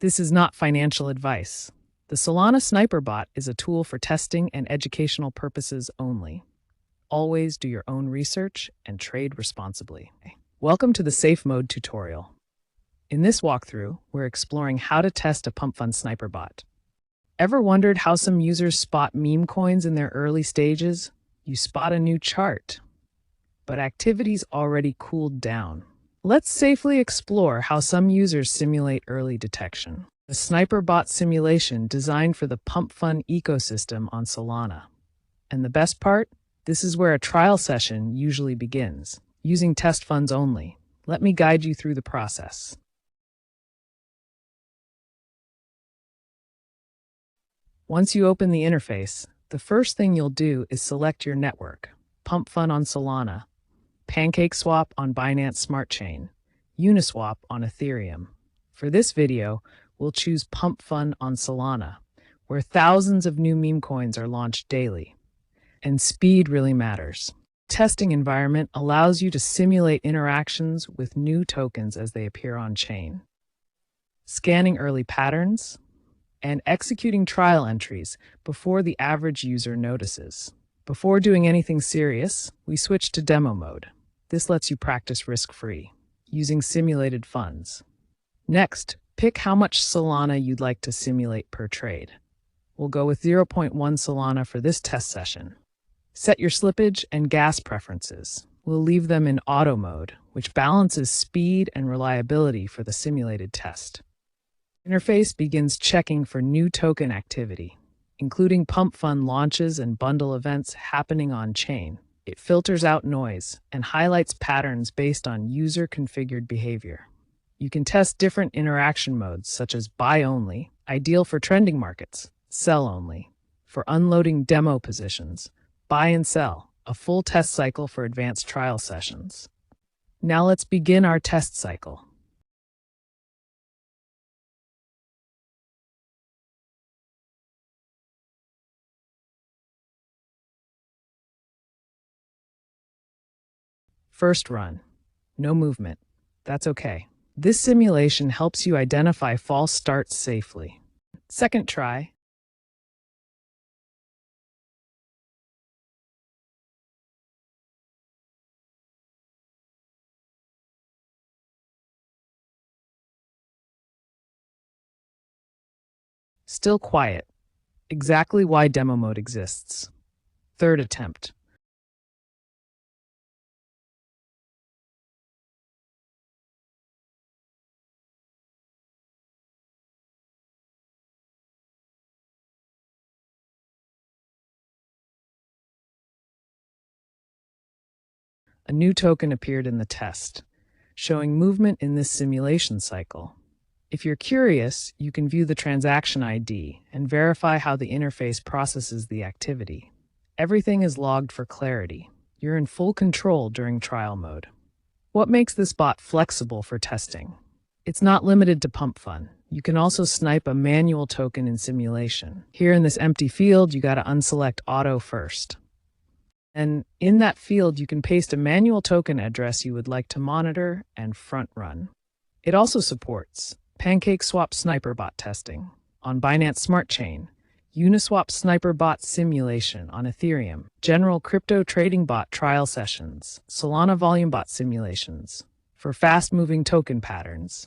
This is not financial advice. The Solana Sniper Bot is a tool for testing and educational purposes only. Always do your own research and trade responsibly. Welcome to the Safe Mode tutorial. In this walkthrough, we're exploring how to test a Pump.fun Sniper Bot. Ever wondered how some users spot meme coins in their early stages? You spot a new chart, but activity's already cooled down. Let's safely explore how some users simulate early detection. The Sniper Bot simulation designed for the Pump.fun ecosystem on Solana. And the best part? This is where a trial session usually begins, using test funds only. Let me guide you through the process. Once you open the interface, the first thing you'll do is select your network: Pump.fun on Solana, PancakeSwap on Binance Smart Chain, Uniswap on Ethereum. For this video, we'll choose Pump.fun on Solana, where thousands of new meme coins are launched daily. And speed really matters. Testing environment allows you to simulate interactions with new tokens as they appear on chain, scanning early patterns, and executing trial entries before the average user notices. Before doing anything serious, we switch to demo mode. This lets you practice risk-free, using simulated funds. Next, pick how much Solana you'd like to simulate per trade. We'll go with 0.1 Solana for this test session. Set your slippage and gas preferences. We'll leave them in auto mode, which balances speed and reliability for the simulated test. Interface begins checking for new token activity, including Pump.fun launches and bundle events happening on-chain. It filters out noise and highlights patterns based on user-configured behavior. You can test different interaction modes, such as buy-only, ideal for trending markets, sell-only, for unloading demo positions, buy and sell, a full test cycle for advanced trial sessions. Now let's begin our test cycle. First run. No movement. That's okay. This simulation helps you identify false starts safely. Second try. Still quiet. Exactly why demo mode exists. Third attempt. A new token appeared in the test, showing movement in this simulation cycle. If you're curious, you can view the transaction ID and verify how the interface processes the activity. Everything is logged for clarity. You're in full control during trial mode. What makes this bot flexible for testing? It's not limited to Pump.fun. You can also snipe a manual token in simulation. Here in this empty field, you got to unselect auto first. And in that field, you can paste a manual token address you would like to monitor and front run. It also supports PancakeSwap Sniper Bot testing on Binance Smart Chain, Uniswap Sniper Bot simulation on Ethereum, general crypto trading bot trial sessions, Solana volume bot simulations for fast-moving token patterns.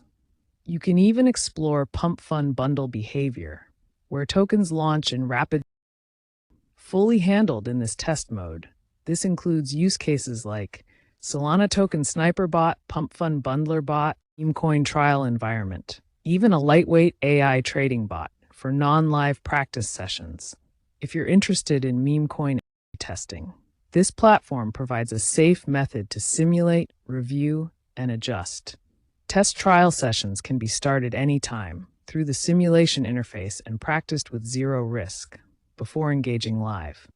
You can even explore Pump.fun bundle behavior, where tokens launch in rapid, fully handled in this test mode. This includes use cases like Solana token Sniper Bot, Pump.fun bundler bot, meme coin trial environment, even a lightweight AI trading bot for non-live practice sessions. If you're interested in meme coin testing, this platform provides a safe method to simulate, review, and adjust. Test trial sessions can be started anytime through the simulation interface and practiced with zero risk before engaging live.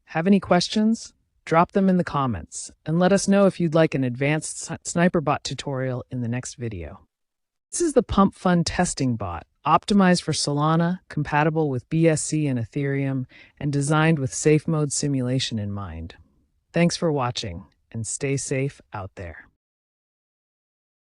Have any questions? Drop them in the comments and let us know if you'd like an advanced Sniper Bot tutorial in the next video. This is the Pump.fun testing bot, optimized for Solana, compatible with BSC and Ethereum, and designed with safe mode simulation in mind. Thanks for watching, and stay safe out there.